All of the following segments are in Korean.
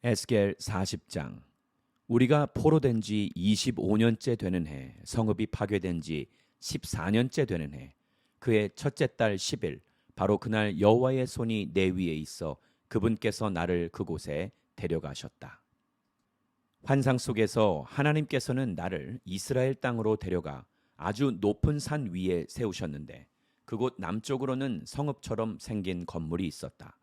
에스겔 40장. 우리가 포로된 지 25년째 되는 해, 성읍이 파괴된 지 14년째 되는 해, 그의 첫째 달 10일, 바로 그날 여호와의 손이 내 위에 있어 그분께서 나를 그곳에 데려가셨다. 환상 속에서 하나님께서는 나를 이스라엘 땅으로 데려가 아주 높은 산 위에 세우셨는데, 그곳 남쪽으로는 성읍처럼 생긴 건물이 있었다.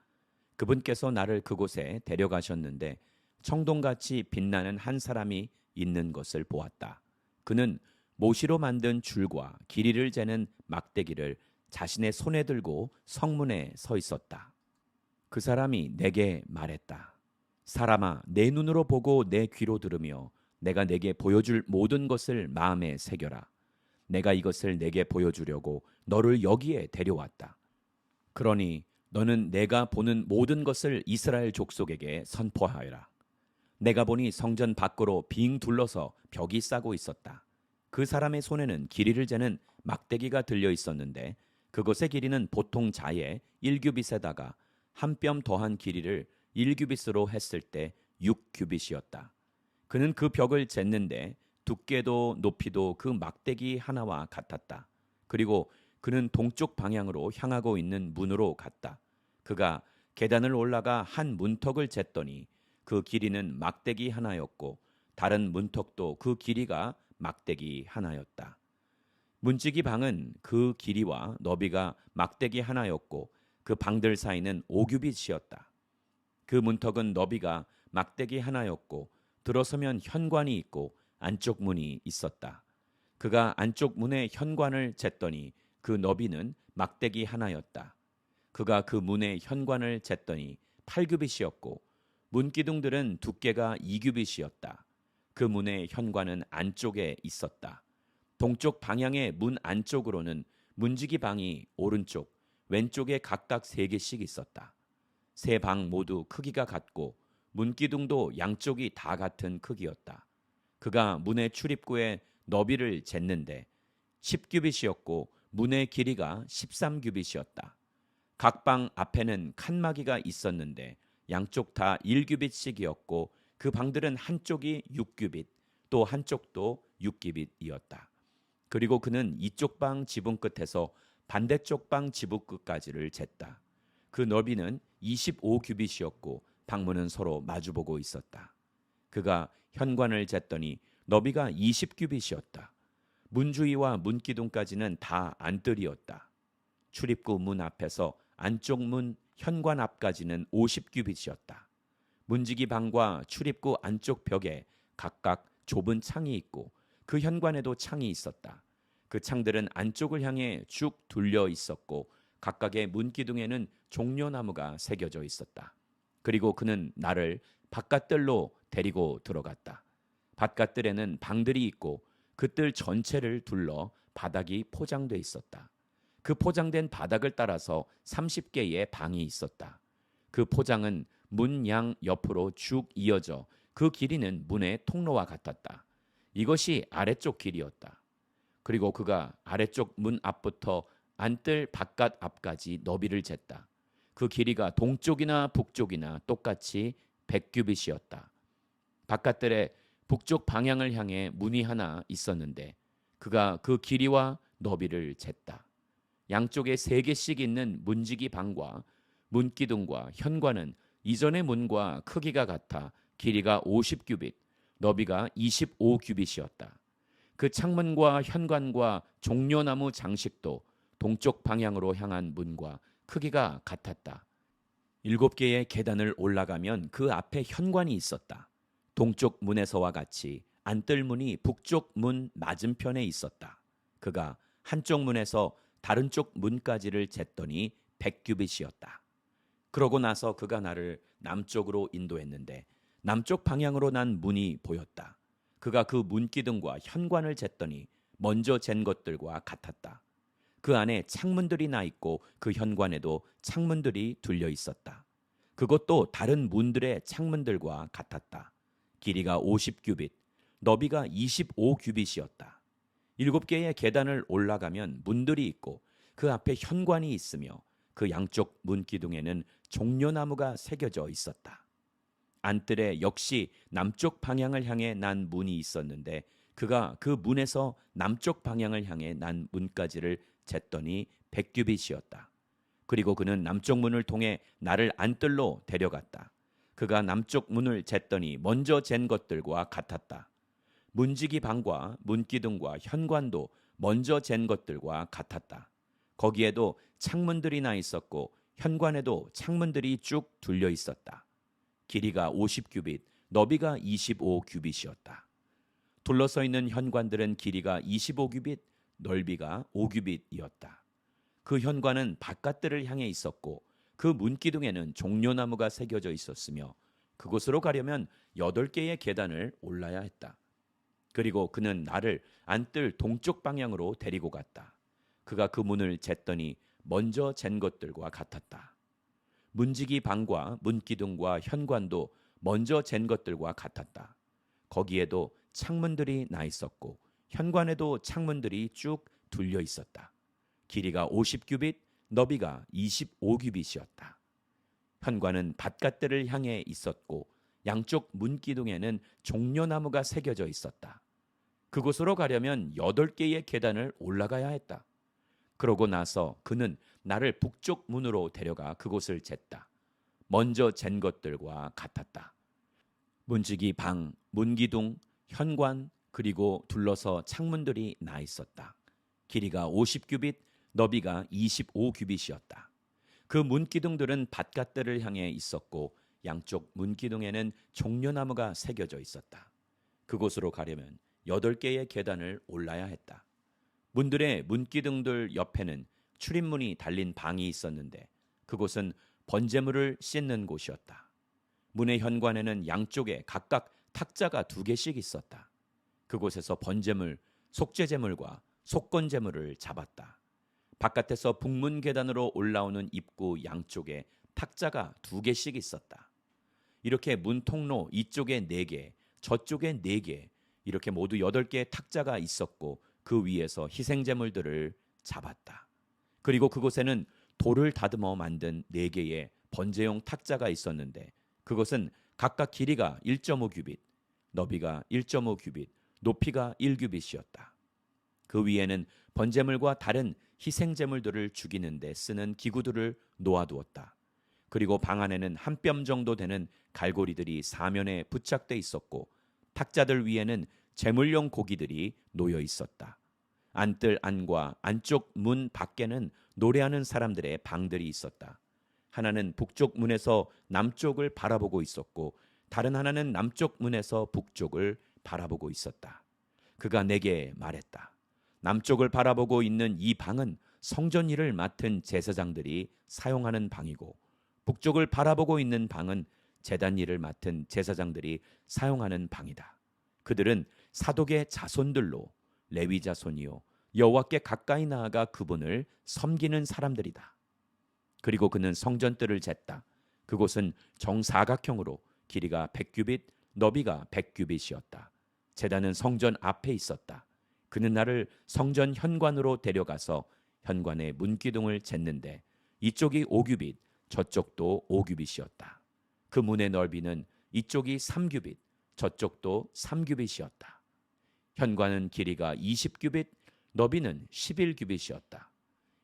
그분께서 나를 그곳에 데려가셨는데 청동같이 빛나는 한 사람이 있는 것을 보았다. 그는 모시로 만든 줄과 길이를 재는 막대기를 자신의 손에 들고 성문에 서 있었다. 그 사람이 내게 말했다. 사람아, 내 눈으로 보고 내 귀로 들으며 내가 내게 보여줄 모든 것을 마음에 새겨라. 내가 이것을 내게 보여주려고 너를 여기에 데려왔다. 그러니 너는 내가 보는 모든 것을 이스라엘 족속에게 선포하여라. 내가 보니 성전 밖으로 빙 둘러서 벽이 싸고 있었다. 그 사람의 손에는 길이를 재는 막대기가 들려 있었는데 그것의 길이는 보통 자의 1규빗에다가 한 뼘 더한 길이를 1규빗으로 했을 때 6규빗이었다. 그는 그 벽을 쟀는데 두께도 높이도 그 막대기 하나와 같았다. 그리고 그는 동쪽 방향으로 향하고 있는 문으로 갔다. 그가 계단을 올라가 한 문턱을 쟀더니 그 길이는 막대기 하나였고 다른 문턱도 그 길이가 막대기 하나였다. 문지기 방은 그 길이와 너비가 막대기 하나였고 그 방들 사이는 5규빗이었다. 그 문턱은 너비가 막대기 하나였고 들어서면 현관이 있고 안쪽 문이 있었다. 그가 안쪽 문의 현관을 쟀더니 그 너비는 막대기 하나였다. 그가 그 문의 현관을 쟀더니 8규빗이었고 문기둥들은 두께가 2규빗이었다. 그 문의 현관은 안쪽에 있었다. 동쪽 방향의 문 안쪽으로는 문지기 방이 오른쪽, 왼쪽에 각각 3개씩 있었다. 세 방 모두 크기가 같고 문기둥도 양쪽이 다 같은 크기였다. 그가 문의 출입구에 너비를 쟀는데 10규빗이었고 문의 길이가 13규빗이었다. 각 방 앞에는 칸막이가 있었는데 양쪽 다 1규빗씩이었고 그 방들은 한쪽이 6규빗, 또 한쪽도 6규빗이었다. 그리고 그는 이쪽 방 지붕 끝에서 반대쪽 방 지붕 끝까지를 쟀다. 그 너비는 25규빗이었고 방문은 서로 마주보고 있었다. 그가 현관을 쟀더니 너비가 20규빗이었다. 문 주위와 문 기둥까지는 다 안뜰이었다. 출입구 문 앞에서 안쪽 문 현관 앞까지는 50규빗이었다. 문지기 방과 출입구 안쪽 벽에 각각 좁은 창이 있고 그 현관에도 창이 있었다. 그 창들은 안쪽을 향해 쭉 둘려 있었고 각각의 문기둥에는 종려나무가 새겨져 있었다. 그리고 그는 나를 바깥뜰로 데리고 들어갔다. 바깥뜰에는 방들이 있고 그 뜰 전체를 둘러 바닥이 포장돼 있었다. 그 포장된 바닥을 따라서 30개의 방이 있었다. 그 포장은 문 양 옆으로 쭉 이어져 그 길이는 문의 통로와 같았다. 이것이 아래쪽 길이었다. 그리고 그가 아래쪽 문 앞부터 안뜰 바깥 앞까지 너비를 쟀다. 그 길이가 동쪽이나 북쪽이나 똑같이 100규빗이었다. 바깥뜰에 북쪽 방향을 향해 문이 하나 있었는데 그가 그 길이와 너비를 쟀다. 양쪽에 3개씩 있는 문지기 방과 문기둥과 현관은 이전의 문과 크기가 같아 길이가 50규빗, 너비가 25규빗이었다. 그 창문과 현관과 종려나무 장식도 동쪽 방향으로 향한 문과 크기가 같았다. 7개의 계단을 올라가면 그 앞에 현관이 있었다. 동쪽 문에서와 같이 안뜰문이 북쪽 문 맞은편에 있었다. 그가 한쪽 문에서 다른 쪽 문까지를 쟀더니 100규빗이었다. 그러고 나서 그가 나를 남쪽으로 인도했는데 남쪽 방향으로 난 문이 보였다. 그가 그 문기둥과 현관을 쟀더니 먼저 잰 것들과 같았다. 그 안에 창문들이 나 있고 그 현관에도 창문들이 둘려 있었다. 그것도 다른 문들의 창문들과 같았다. 길이가 50규빗, 너비가 25규빗이었다. 7개의 계단을 올라가면 문들이 있고 그 앞에 현관이 있으며 그 양쪽 문기둥에는 종려나무가 새겨져 있었다. 안뜰에 역시 남쪽 방향을 향해 난 문이 있었는데 그가 그 문에서 남쪽 방향을 향해 난 문까지를 쟀더니 100규빗이었다. 그리고 그는 남쪽 문을 통해 나를 안뜰로 데려갔다. 그가 남쪽 문을 쟀더니 먼저 잰 것들과 같았다. 문지기 방과 문기둥과 현관도 먼저 잰 것들과 같았다. 거기에도 창문들이 나 있었고 현관에도 창문들이 쭉 둘려 있었다. 길이가 50규빗, 너비가 25규빗이었다. 둘러서 있는 현관들은 길이가 25규빗, 넓이가 5규빗이었다. 그 현관은 바깥들을 향해 있었고 그 문기둥에는 종려나무가 새겨져 있었으며 그곳으로 가려면 8개의 계단을 올라야 했다. 그리고 그는 나를 안뜰 동쪽 방향으로 데리고 갔다. 그가 그 문을 쟀더니 먼저 잰 것들과 같았다. 문지기 방과 문기둥과 현관도 먼저 잰 것들과 같았다. 거기에도 창문들이 나 있었고 현관에도 창문들이 쭉 둘려 있었다. 길이가 50규빗, 너비가 25규빗이었다. 현관은 바깥들을 향해 있었고 양쪽 문기둥에는 종려나무가 새겨져 있었다. 그곳으로 가려면 8개의 계단을 올라가야 했다. 그러고 나서 그는 나를 북쪽 문으로 데려가 그곳을 쟀다. 먼저 잰 것들과 같았다. 문지기 방, 문기둥, 현관, 그리고 둘러서 창문들이 나 있었다. 길이가 50규빗, 너비가 25규빗이었다. 그 문기둥들은 바깥들을 향해 있었고 양쪽 문기둥에는 종려나무가 새겨져 있었다. 그곳으로 가려면 8개의 계단을 올라야 했다. 문들의 문기둥들 옆에는 출입문이 달린 방이 있었는데 그곳은 번제물을 씻는 곳이었다. 문의 현관에는 양쪽에 각각 탁자가 2개씩 있었다. 그곳에서 번제물, 속죄제물과 속건제물을 잡았다. 바깥에서 북문 계단으로 올라오는 입구 양쪽에 탁자가 2개씩 있었다. 이렇게 문 통로 이쪽에 4개, 저쪽에 4개, 이렇게 모두 8개의 탁자가 있었고 그 위에서 희생제물들을 잡았다. 그리고 그곳에는 돌을 다듬어 만든 4개의 번제용 탁자가 있었는데 그것은 각각 길이가 1.5규빗, 너비가 1.5규빗, 높이가 1규빗이었다. 그 위에는 번제물과 다른 희생제물들을 죽이는 데 쓰는 기구들을 놓아두었다. 그리고 방 안에는 한 뼘 정도 되는 갈고리들이 사면에 부착돼 있었고 탁자들 위에는 제물용 고기들이 놓여 있었다. 안뜰 안과 안쪽 문 밖에는 노래하는 사람들의 방들이 있었다. 하나는 북쪽 문에서 남쪽을 바라보고 있었고 다른 하나는 남쪽 문에서 북쪽을 바라보고 있었다. 그가 내게 말했다. 남쪽을 바라보고 있는 이 방은 성전 일을 맡은 제사장들이 사용하는 방이고 북쪽을 바라보고 있는 방은 제단 일을 맡은 제사장들이 사용하는 방이다. 그들은 사독의 자손들로 레위 자손이요 여호와께 가까이 나아가 그분을 섬기는 사람들이다. 그리고 그는 성전뜰을 쟀다. 그곳은 정사각형으로 길이가 100규빗, 너비가 100규빗이었다. 제단은 성전 앞에 있었다. 그는 나를 성전 현관으로 데려가서 현관의 문기둥을 쟀는데 이쪽이 5규빗, 저쪽도 5규빗이었다. 그 문의 넓이는 이쪽이 3규빗, 저쪽도 3규빗이었다. 현관은 길이가 20규빗, 너비는 11규빗이었다.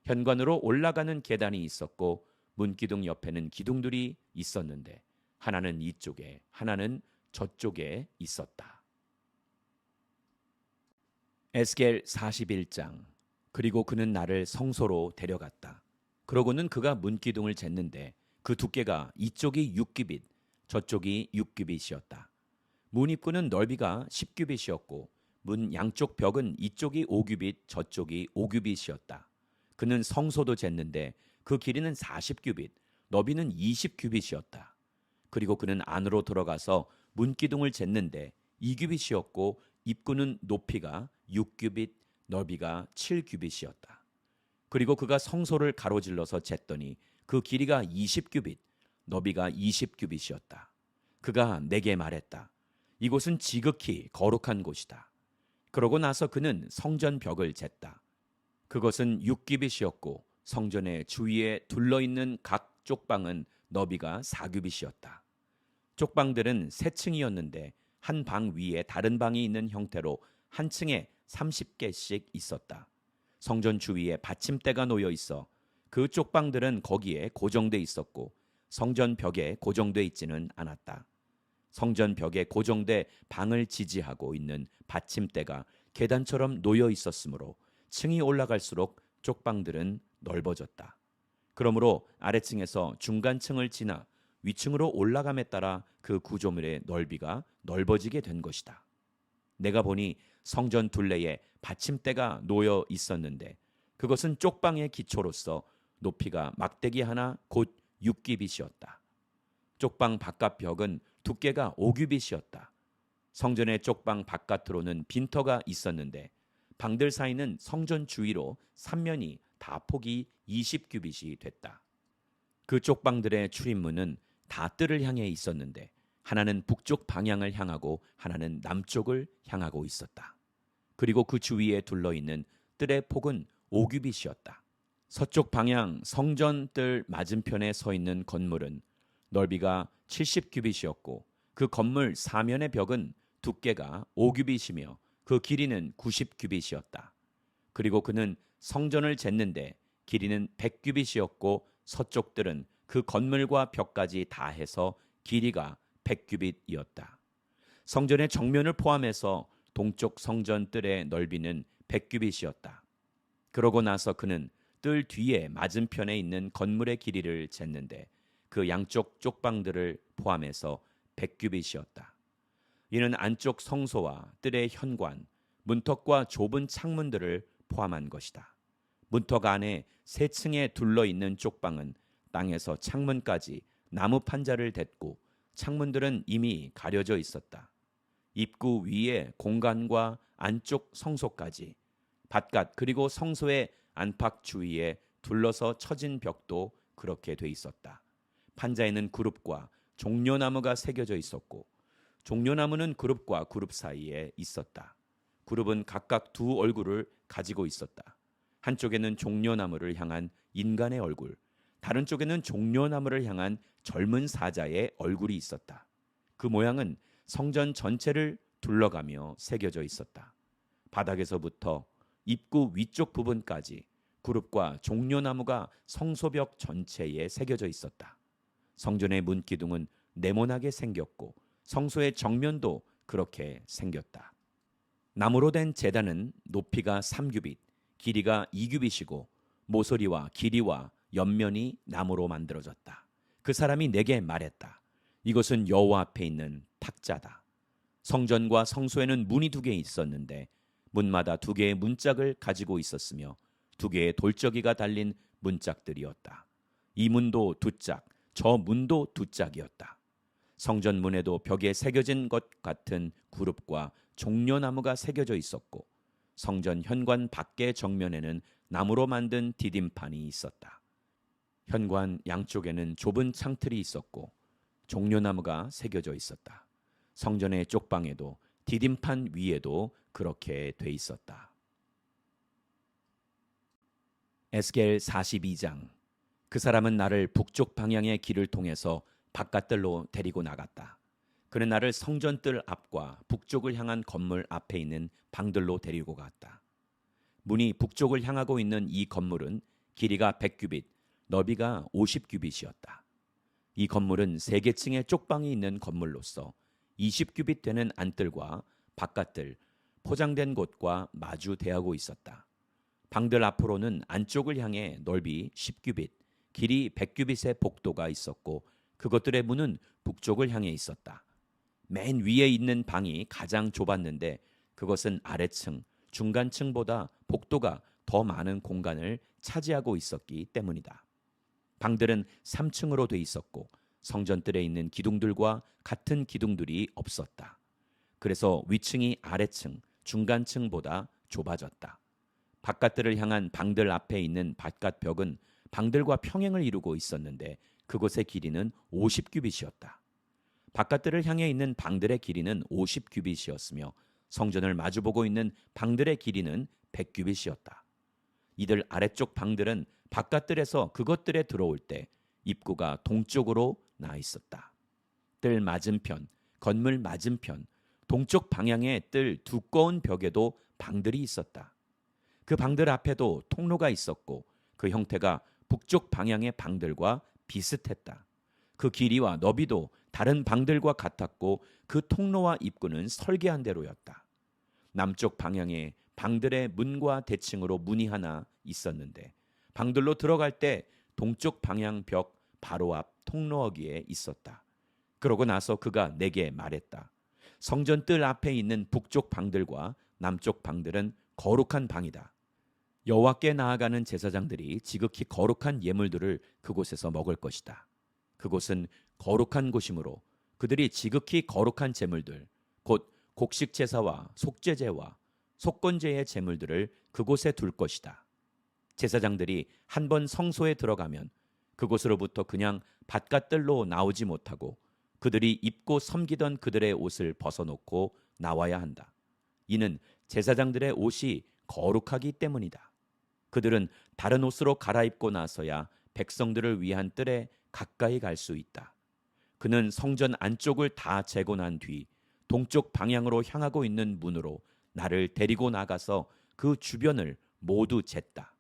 현관으로 올라가는 계단이 있었고 문기둥 옆에는 기둥들이 있었는데 하나는 이쪽에 하나는 저쪽에 있었다. 에스겔 41장. 그리고 그는 나를 성소로 데려갔다. 그러고는 그가 문기둥을 쟀는데 그 두께가 이쪽이 6규빗, 저쪽이 6규빗이었다. 문 입구는 넓이가 10규빗이었고 문 양쪽 벽은 이쪽이 5규빗, 저쪽이 5규빗이었다. 그는 성소도 쟀는데 그 길이는 40규빗, 너비는 20규빗이었다. 그리고 그는 안으로 들어가서 문기둥을 쟀는데 2규빗이었고 입구는 높이가 6규빗, 넓이가 7규빗이었다. 그리고 그가 성소를 가로질러서 쟀더니 그 길이가 20규빗, 너비가 20규빗이었다. 그가 내게 말했다. 이곳은 지극히 거룩한 곳이다. 그러고 나서 그는 성전 벽을 쟀다. 그것은 6규빗이었고 성전의 주위에 둘러있는 각 쪽방은 너비가 4규빗이었다. 쪽방들은 세 층이었는데 한 방 위에 다른 방이 있는 형태로 한 층에 30개씩 있었다. 성전 주위에 받침대가 놓여 있어 그 쪽방들은 거기에 고정돼 있었고 성전 벽에 고정돼 있지는 않았다. 성전 벽에 고정돼 방을 지지하고 있는 받침대가 계단처럼 놓여 있었으므로 층이 올라갈수록 쪽방들은 넓어졌다. 그러므로 아래층에서 중간층을 지나 위층으로 올라감에 따라 그 구조물의 넓이가 넓어지게 된 것이다. 내가 보니 성전 둘레에 받침대가 놓여 있었는데 그것은 쪽방의 기초로서 높이가 막대기 하나 곧 6규빗이었다. 쪽방 바깥 벽은 두께가 5규빗이었다. 성전의 쪽방 바깥으로는 빈터가 있었는데 방들 사이는 성전 주위로 3면이 다 폭이 20규빗이 됐다. 그 쪽방들의 출입문은 다 뜰을 향해 있었는데 하나는 북쪽 방향을 향하고 하나는 남쪽을 향하고 있었다. 그리고 그 주위에 둘러있는 뜰의 폭은 5규빗이었다. 서쪽 방향 성전 뜰 맞은편에 서 있는 건물은 넓이가 70규빗이었고 그 건물 사면의 벽은 두께가 5규빗이며 그 길이는 90규빗이었다. 그리고 그는 성전을 쟀는데 길이는 100규빗이었고 서쪽 뜰은 그 건물과 벽까지 다 해서 길이가 100규빗이었다. 성전의 정면을 포함해서 동쪽 성전 뜰의 넓이는 100규빗이었다. 그러고 나서 그는 뜰 뒤에 맞은편에 있는 건물의 길이를 쟀는데 그 양쪽 쪽방들을 포함해서 100규빗이었다. 이는 안쪽 성소와 뜰의 현관, 문턱과 좁은 창문들을 포함한 것이다. 문턱 안에 세 층에 둘러 있는 쪽방은 땅에서 창문까지 나무 판자를 댔고 창문들은 이미 가려져 있었다. 입구 위에 공간과 안쪽 성소까지 바깥 그리고 성소의 안팎 주위에 둘러서 쳐진 벽도 그렇게 돼 있었다. 판자에는 그룹과 종려나무가 새겨져 있었고 종려나무는 그룹과 그룹 사이에 있었다. 그룹은 각각 두 얼굴을 가지고 있었다. 한쪽에는 종려나무를 향한 인간의 얼굴, 다른 쪽에는 종려나무를 향한 젊은 사자의 얼굴이 있었다. 그 모양은 성전 전체를 둘러가며 새겨져 있었다. 바닥에서부터 입구 위쪽 부분까지 그룹과 종려나무가 성소벽 전체에 새겨져 있었다. 성전의 문 기둥은 네모나게 생겼고 성소의 정면도 그렇게 생겼다. 나무로 된 제단은 높이가 3규빗, 길이가 2규빗이고 모서리와 길이와 옆면이 나무로 만들어졌다. 그 사람이 내게 말했다. 이것은 여호와 앞에 있는 탁자다. 성전과 성소에는 문이 2개 있었는데 문마다 2개의 문짝을 가지고 있었으며 2개의 돌적이가 달린 문짝들이었다. 이 문도 2짝, 저 문도 2짝이었다. 성전 문에도 벽에 새겨진 것 같은 그룹과 종려나무가 새겨져 있었고 성전 현관 밖의 정면에는 나무로 만든 디딤판이 있었다. 현관 양쪽에는 좁은 창틀이 있었고 종려나무가 새겨져 있었다. 성전의 쪽방에도 디딤판 위에도 그렇게 돼 있었다. 에스겔 42장. 그 사람은 나를 북쪽 방향의 길을 통해서 바깥들로 데리고 나갔다. 그는 나를 성전뜰 앞과 북쪽을 향한 건물 앞에 있는 방들로 데리고 갔다. 문이 북쪽을 향하고 있는 이 건물은 길이가 100규빗, 너비가 50규빗이었다. 이 건물은 3개층의 쪽방이 있는 건물로서 20규빗 되는 안뜰과 바깥뜰, 포장된 곳과 마주 대하고 있었다. 방들 앞으로는 안쪽을 향해 넓이 10규빗, 길이 100규빗의 복도가 있었고 그것들의 문은 북쪽을 향해 있었다. 맨 위에 있는 방이 가장 좁았는데 그것은 아래층, 중간층보다 복도가 더 많은 공간을 차지하고 있었기 때문이다. 방들은 3층으로 돼 있었고 성전뜰에 있는 기둥들과 같은 기둥들이 없었다. 그래서 위층이 아래층, 중간층보다 좁아졌다. 바깥들을 향한 방들 앞에 있는 바깥벽은 방들과 평행을 이루고 있었는데 그곳의 길이는 50규빗이었다. 바깥들을 향해 있는 방들의 길이는 50규빗이었으며 성전을 마주보고 있는 방들의 길이는 100규빗이었다. 이들 아래쪽 방들은 바깥들에서 그것들에 들어올 때 입구가 동쪽으로 나 있었다. 뜰 맞은편, 건물 맞은편, 동쪽 방향의 뜰 두꺼운 벽에도 방들이 있었다. 그 방들 앞에도 통로가 있었고 그 형태가 북쪽 방향의 방들과 비슷했다. 그 길이와 너비도 다른 방들과 같았고 그 통로와 입구는 설계한 대로였다. 남쪽 방향에 방들의 문과 대칭으로 문이 하나 있었는데 방들로 들어갈 때 동쪽 방향 벽 바로 앞 통로어기에 있었다. 그러고 나서 그가 내게 말했다. 성전 뜰 앞에 있는 북쪽 방들과 남쪽 방들은 거룩한 방이다. 여호와께 나아가는 제사장들이 지극히 거룩한 예물들을 그곳에서 먹을 것이다. 그곳은 거룩한 곳이므로 그들이 지극히 거룩한 제물들, 곧 곡식 제사와 속죄제와 속건제의 제물들을 그곳에 둘 것이다. 제사장들이 한 번 성소에 들어가면 그곳으로부터 그냥 바깥들로 나오지 못하고 그들이 입고 섬기던 그들의 옷을 벗어놓고 나와야 한다. 이는 제사장들의 옷이 거룩하기 때문이다. 그들은 다른 옷으로 갈아입고 나서야 백성들을 위한 뜰에 가까이 갈 수 있다. 그는 성전 안쪽을 다 재고 난 뒤 동쪽 방향으로 향하고 있는 문으로 나를 데리고 나가서 그 주변을 모두 쟀다.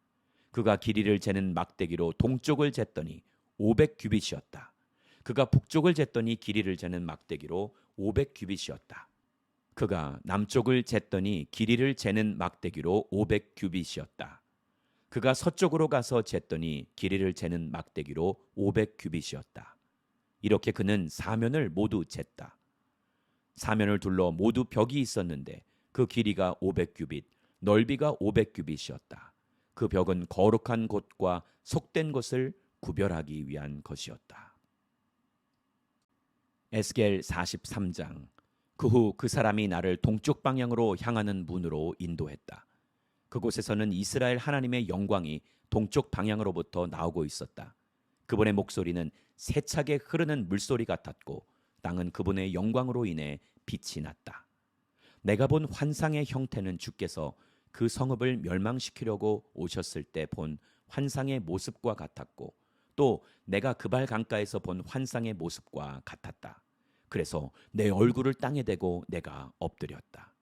그가 길이를 재는 막대기로 동쪽을 쟀더니 500규빗이었다. 그가 북쪽을 쟀더니 길이를 재는 막대기로 500규빗이었다. 그가 남쪽을 쟀더니 길이를 재는 막대기로 500규빗이었다. 그가 서쪽으로 가서 쟀더니 길이를 재는 막대기로 500규빗이었다. 이렇게 그는 사면을 모두 쟀다. 사면을 둘러 모두 벽이 있었는데 그 길이가 500규빗, 넓이가 500규빗이었다. 그 벽은 거룩한 곳과 속된 곳을 구별하기 위한 것이었다. 에스겔 43장. 그 후 그 사람이 나를 동쪽 방향으로 향하는 문으로 인도했다. 그곳에서는 이스라엘 하나님의 영광이 동쪽 방향으로부터 나오고 있었다. 그분의 목소리는 세차게 흐르는 물소리 같았고 땅은 그분의 영광으로 인해 빛이 났다. 내가 본 환상의 형태는 주께서 그 성읍을 멸망시키려고 오셨을 때 본 환상의 모습과 같았고 또 내가 그발 강가에서 본 환상의 모습과 같았다. 그래서 내 얼굴을 땅에 대고 내가 엎드렸다.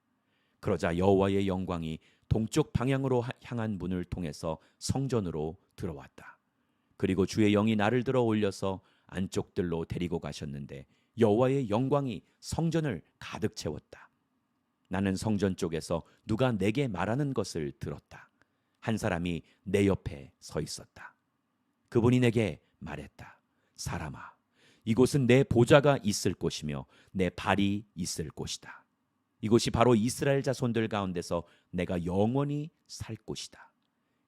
그러자 여호와의 영광이 동쪽 방향으로 향한 문을 통해서 성전으로 들어왔다. 그리고 주의 영이 나를 들어 올려서 안쪽들로 데리고 가셨는데 여호와의 영광이 성전을 가득 채웠다. 나는 성전 쪽에서 누가 내게 말하는 것을 들었다. 한 사람이 내 옆에 서 있었다. 그분이 내게 말했다. 사람아, 이곳은 내 보좌가 있을 곳이며 내 발이 있을 곳이다. 이곳이 바로 이스라엘 자손들 가운데서 내가 영원히 살 곳이다.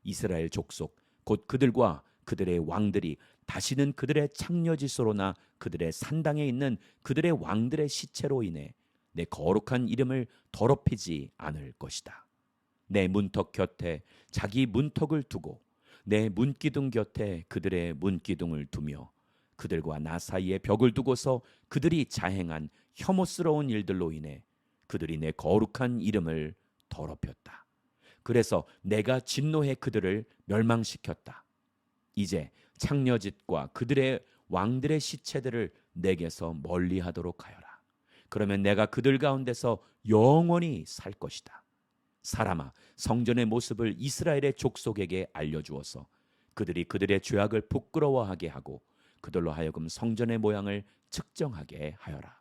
이스라엘 족속 곧 그들과 그들의 왕들이 다시는 그들의 창녀짓소로나 그들의 산당에 있는 그들의 왕들의 시체로 인해 내 거룩한 이름을 더럽히지 않을 것이다. 내 문턱 곁에 자기 문턱을 두고 내 문기둥 곁에 그들의 문기둥을 두며 그들과 나 사이에 벽을 두고서 그들이 자행한 혐오스러운 일들로 인해 그들이 내 거룩한 이름을 더럽혔다. 그래서 내가 진노해 그들을 멸망시켰다. 이제 창녀짓과 그들의 왕들의 시체들을 내게서 멀리하도록 하여라. 그러면 내가 그들 가운데서 영원히 살 것이다. 사람아, 성전의 모습을 이스라엘의 족속에게 알려주어서 그들이 그들의 죄악을 부끄러워하게 하고 그들로 하여금 성전의 모양을 측정하게 하여라.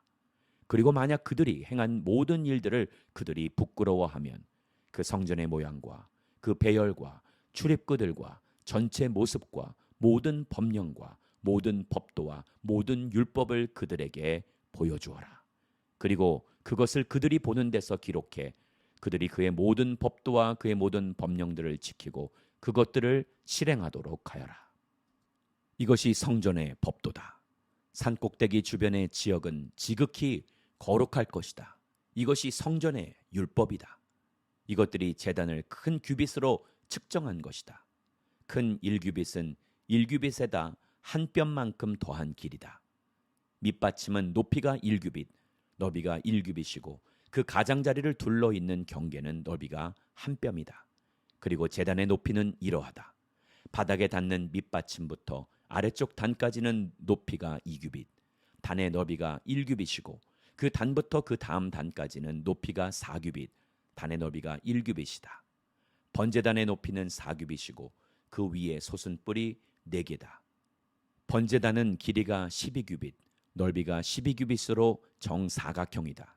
그리고 만약 그들이 행한 모든 일들을 그들이 부끄러워하면 그 성전의 모양과 그 배열과 출입구들과 전체 모습과 모든 법령과 모든 법도와 모든 율법을 그들에게 보여주어라. 그리고 그것을 그들이 보는 데서 기록해 그들이 그의 모든 법도와 그의 모든 법령들을 지키고 그것들을 실행하도록 하여라. 이것이 성전의 법도다. 산꼭대기 주변의 지역은 지극히 거룩할 것이다. 이것이 성전의 율법이다. 이것들이 제단을 큰 규빗으로 측정한 것이다. 큰 1규빗은 1규빗에다 한 뼘만큼 더한 길이다. 밑받침은 높이가 1규빗, 너비가 1규빗이고 그 가장자리를 둘러 있는 경계는 너비가 한 뼘이다. 그리고 제단의 높이는 이러하다. 바닥에 닿는 밑받침부터 아래쪽 단까지는 높이가 2규빗, 단의 너비가 1규빗이고 그 단부터 그 다음 단까지는 높이가 4규빗, 단의 너비가 1규빗이다. 번제단의 높이는 4규빗이고 그 위에 솟은뿔이 4개다. 번제단은 길이가 12규빗, 넓이가 12규빗으로 정사각형이다.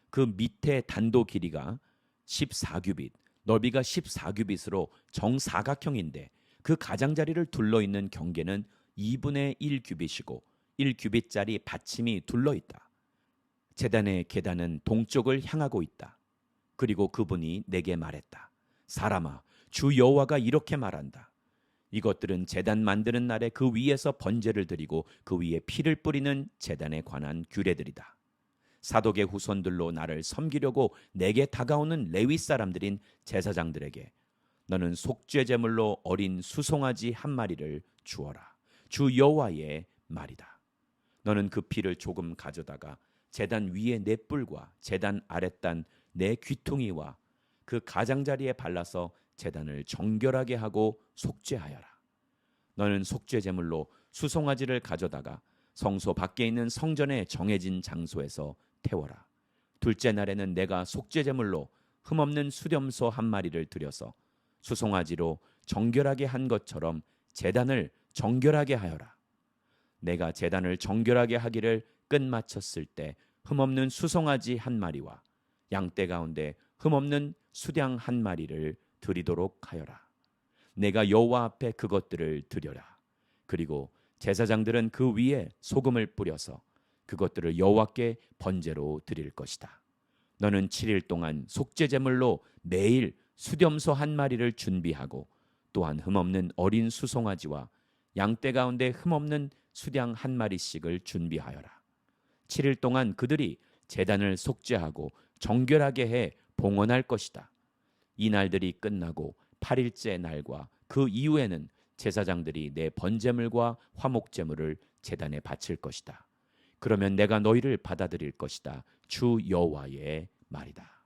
그 밑에 단도 길이가 14규빗, 넓이가 14규빗으로 정사각형인데 그 가장자리를 둘러있는 경계는 2분의 1규빗이고 1규빗짜리 받침이 둘러있다. 제단의 계단은 동쪽을 향하고 있다. 그리고 그분이 내게 말했다. 사람아, 주 여호와가 이렇게 말한다. 이것들은 제단 만드는 날에 그 위에서 번제를 드리고 그 위에 피를 뿌리는 제단에 관한 규례들이다. 사독의 후손들로 나를 섬기려고 내게 다가오는 레위 사람들인 제사장들에게 너는 속죄 제물로 어린 수송아지 한 마리를 주어라. 주 여호와의 말이다. 너는 그 피를 조금 가져다가 제단 위에 네 뿔과 제단 아랫단 네 귀퉁이와 그 가장자리에 발라서 제단을 정결하게 하고 속죄하여라. 너는 속죄 제물로 수송아지를 가져다가 성소 밖에 있는 성전의 정해진 장소에서 태워라. 둘째 날에는 내가 속죄 제물로 흠없는 수렴소 한 마리를 들여서 수송아지로 정결하게 한 것처럼 제단을 정결하게 하여라. 내가 제단을 정결하게 하기를 끝마쳤을 때 흠없는 수송아지 한 마리와 양떼 가운데 흠없는 수량 한 마리를 드리도록 하여라. 내가 여호와 앞에 그것들을 드려라. 그리고 제사장들은 그 위에 소금을 뿌려서 그것들을 여호와께 번제로 드릴 것이다. 너는 7일 동안 속죄 제물로 매일 수렴소 한 마리를 준비하고 또한 흠없는 어린 수송아지와 양떼 가운데 흠없는 수량 한 마리씩을 준비하여라. 7일 동안 그들이 제단을 속죄하고 정결하게 해 봉헌할 것이다. 이 날들이 끝나고 8일째 날과 그 이후에는 제사장들이 내 번제물과 화목제물을 제단에 바칠 것이다. 그러면 내가 너희를 받아들일 것이다. 주 여호와의 말이다.